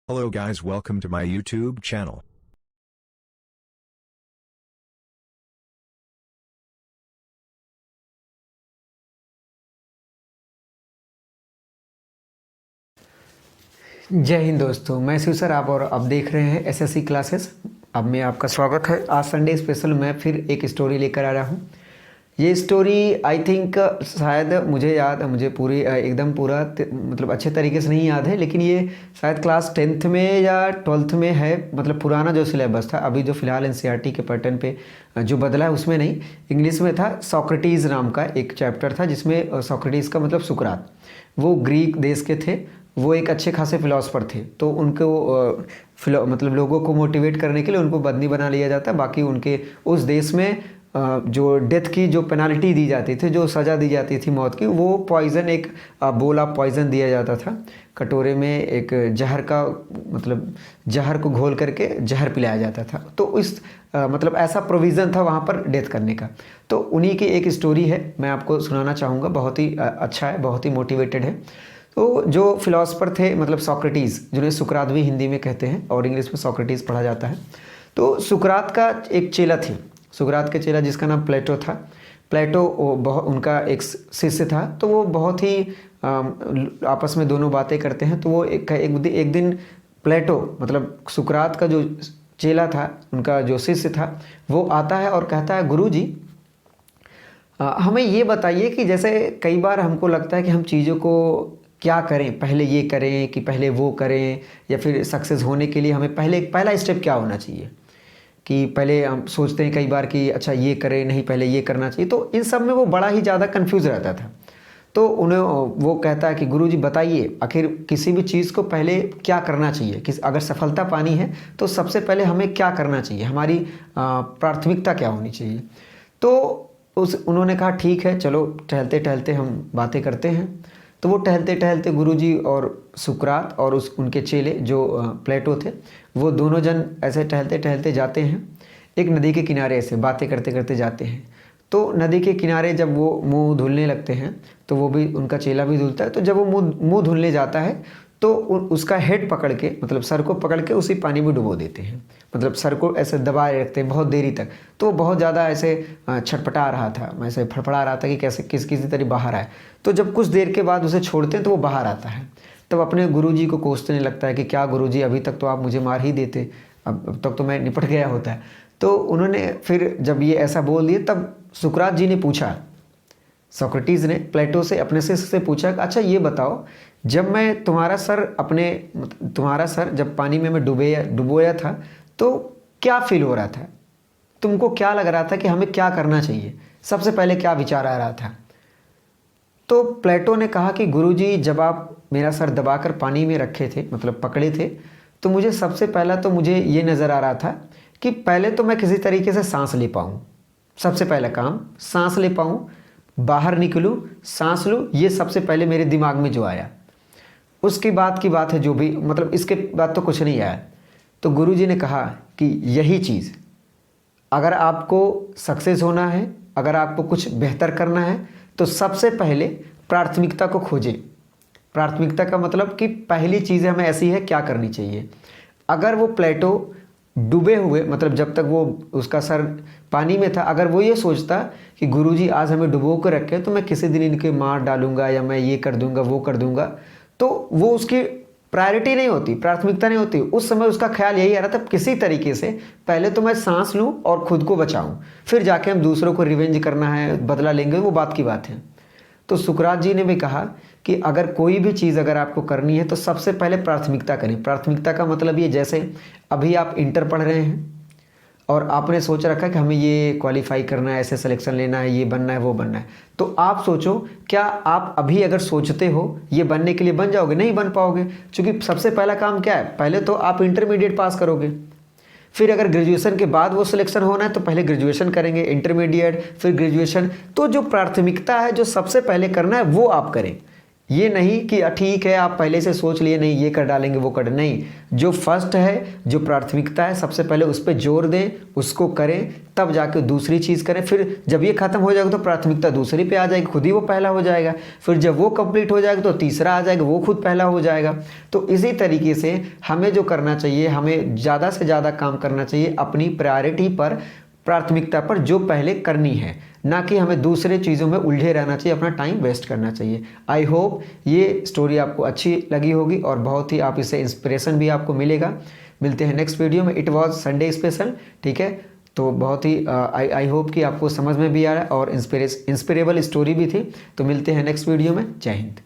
Hello guys, welcome to my YouTube channel. जय हिंद दोस्तों, मैं शिव सर आप और अब देख रहे हैं एसएससी क्लासेस। अब मैं आपका स्वागत है। आज संडे स्पेशल मैं फिर एक स्टोरी लेकर आ रहा हूँ। ये स्टोरी आई थिंक शायद मुझे पूरी एकदम पूरा मतलब अच्छे तरीके से नहीं याद है, लेकिन ये शायद क्लास 10th में या 12th में है। मतलब पुराना जो सिलेबस था, अभी जो फिलहाल एनसीईआरटी के पैटर्न पे जो बदला है उसमें नहीं, इंग्लिश में था। सोक्रेटिस नाम का एक चैप्टर था जिसमें सोक्रेटिस का मतलब सुकरात, वो ग्रीक देश के थे। वो एक अच्छे खासे फिलोसफर थे, तो उनको मतलब लोगों को मोटिवेट करने के लिए उनको बंदी बना लिया जाता। बाकी उनके उस देश में जो डेथ की जो पेनाल्टी दी जाती थी, जो सज़ा दी जाती थी मौत की, वो पॉइज़न, एक बोल ऑफ पॉइज़न दिया जाता था। कटोरे में एक जहर का मतलब जहर को घोल करके जहर पिलाया जाता था। तो इस मतलब ऐसा प्रोविज़न था वहाँ पर डेथ करने का। तो उन्हीं की एक स्टोरी है, मैं आपको सुनाना चाहूँगा। बहुत ही अच्छा है, बहुत ही मोटिवेटेड है। तो जो फिलोसफर थे मतलब सोक्रेटिस, जिन्हें सुकरात भी हिंदी में कहते हैं और इंग्लिश में सोक्रेटिस पढ़ा जाता है। तो सुकरात का एक चेला थे, सुकरात के चेला जिसका नाम प्लेटो था। प्लेटो बहुत उनका एक शिष्य था। तो वो बहुत ही आपस में दोनों बातें करते हैं। तो वो एक दिन प्लेटो मतलब सुकरात का जो चेला था, उनका जो शिष्य था, वो आता है और कहता है, गुरुजी हमें ये बताइए कि जैसे कई बार हमको लगता है कि हम चीज़ों को क्या करें, पहले ये करें कि पहले वो करें, या फिर सक्सेस होने के लिए हमें पहला स्टेप क्या होना चाहिए। कि पहले हम सोचते हैं कई बार कि अच्छा ये करें, नहीं पहले ये करना चाहिए। तो इन सब में वो बड़ा ही ज़्यादा कंफ्यूज रहता था। तो उन्हें वो कहता है कि गुरुजी बताइए, आखिर किसी भी चीज़ को पहले क्या करना चाहिए, अगर सफलता पानी है तो सबसे पहले हमें क्या करना चाहिए, हमारी प्राथमिकता क्या होनी चाहिए। तो उन्होंने कहा ठीक है, चलो टहलते टहलते हम बातें करते हैं। तो वो टहलते टहलते गुरुजी और सुकरात और उनके चेले जो प्लेटो थे, वो दोनों जन ऐसे टहलते टहलते जाते हैं एक नदी के किनारे। ऐसे बातें करते करते जाते हैं। तो नदी के किनारे जब वो मुंह धुलने लगते हैं, तो वो भी, उनका चेला भी धुलता है। तो जब वो मुंह धुलने जाता है तो उसका हेड पकड़ के, मतलब सर को पकड़ के उसी पानी में डुबो देते हैं। मतलब सर को ऐसे दबाए रखते हैं बहुत देरी तक। तो वो बहुत ज़्यादा ऐसे छटपटा रहा था, ऐसे फड़फड़ा रहा था कि कैसे किसी तरह बाहर आए। तो जब कुछ देर के बाद उसे छोड़ते हैं तो वो बाहर आता है। तब अपने गुरुजी को कोसने लगता है कि क्या गुरुजी, अभी तक तो आप मुझे मार ही देते, अब तक तो मैं निपट गया होता है। तो उन्होंने फिर जब ये ऐसा बोल दिए, तब सुकरात जी ने पूछा, सोक्रेटिस ने प्लेटो से, अपने शिष्य से पूछा, अच्छा ये बताओ, जब मैं तुम्हारा सर जब पानी में मैं डुबोया था, तो क्या फील हो रहा था, तुमको क्या लग रहा था कि हमें क्या करना चाहिए, सबसे पहले क्या विचार आ रहा था। तो प्लेटो ने कहा कि गुरुजी, जब आप मेरा सर दबाकर पानी में रखे थे, मतलब पकड़े थे, तो मुझे सबसे पहला तो मुझे ये नज़र आ रहा था कि पहले तो मैं किसी तरीके से सांस ले पाऊँ। सबसे पहला काम सांस ले पाऊँ, बाहर निकलूँ, सांस लूँ, ये सबसे पहले मेरे दिमाग में जो आया। उसकी बात की बात है जो भी, मतलब इसके बाद तो कुछ नहीं आया। तो गुरुजी ने कहा कि यही चीज़, अगर आपको सक्सेस होना है, अगर आपको कुछ बेहतर करना है, तो सबसे पहले प्राथमिकता को खोजें। प्राथमिकता का मतलब कि पहली चीज़ हमें ऐसी है क्या करनी चाहिए। अगर वो प्लेटो डूबे हुए, मतलब जब तक वो उसका सर पानी में था, अगर वो ये सोचता कि गुरुजी आज हमें डुबो कर रखे तो मैं किसी दिन इनके मार डालूंगा, या मैं ये कर दूंगा वो कर दूंगा, तो वो उसकी प्रायोरिटी नहीं होती, प्राथमिकता नहीं होती। उस समय उसका ख्याल यही आ रहा था, किसी तरीके से पहले तो मैं सांस लूं और खुद को बचाऊं, फिर जाके हम दूसरों को रिवेंज करना है, बदला लेंगे, वो बात की बात है। तो सुकरात जी ने भी कहा कि अगर कोई भी चीज़ अगर आपको करनी है तो सबसे पहले प्राथमिकता करें। प्राथमिकता का मतलब ये, जैसे अभी आप इंटर पढ़ रहे हैं और आपने सोच रखा है कि हमें ये क्वालिफाई करना है, ऐसे सिलेक्शन लेना है, ये बनना है वो बनना है, तो आप सोचो, क्या आप अभी अगर सोचते हो ये बनने के लिए बन जाओगे? नहीं बन पाओगे, क्योंकि सबसे पहला काम क्या है, पहले तो आप इंटरमीडिएट पास करोगे, फिर अगर ग्रेजुएशन के बाद वो सिलेक्शन होना है तो पहले ग्रेजुएशन करेंगे, इंटरमीडिएट, फिर ग्रेजुएशन। तो जो प्राथमिकता है, जो सबसे पहले करना है वो आप करें। ये नहीं कि ठीक है आप पहले से सोच लिए नहीं ये कर डालेंगे वो कर, नहीं, जो फर्स्ट है, जो प्राथमिकता है, सबसे पहले उस पर जोर दें, उसको करें, तब जाके दूसरी चीज़ करें। फिर जब ये खत्म हो जाएगा तो प्राथमिकता दूसरी पे आ जाएगी, खुद ही वो पहला हो जाएगा। फिर जब वो कंप्लीट हो जाएगा तो तीसरा आ जाएगा, वो खुद पहला हो जाएगा। तो इसी तरीके से हमें जो करना चाहिए, हमें ज़्यादा से ज़्यादा काम करना चाहिए अपनी प्रायोरिटी पर, प्राथमिकता पर, जो पहले करनी है, ना कि हमें दूसरे चीज़ों में उलझे रहना चाहिए, अपना टाइम वेस्ट करना चाहिए। आई होप ये स्टोरी आपको अच्छी लगी होगी और बहुत ही आप इससे इंस्पिरेशन भी आपको मिलेगा। मिलते हैं नेक्स्ट वीडियो में। इट वाज संडे स्पेशल, ठीक है। तो बहुत ही आई होप कि आपको समझ में भी आ रहा है और इंस्पिरेबल स्टोरी भी थी। तो मिलते हैं नेक्स्ट वीडियो में। जय हिंद।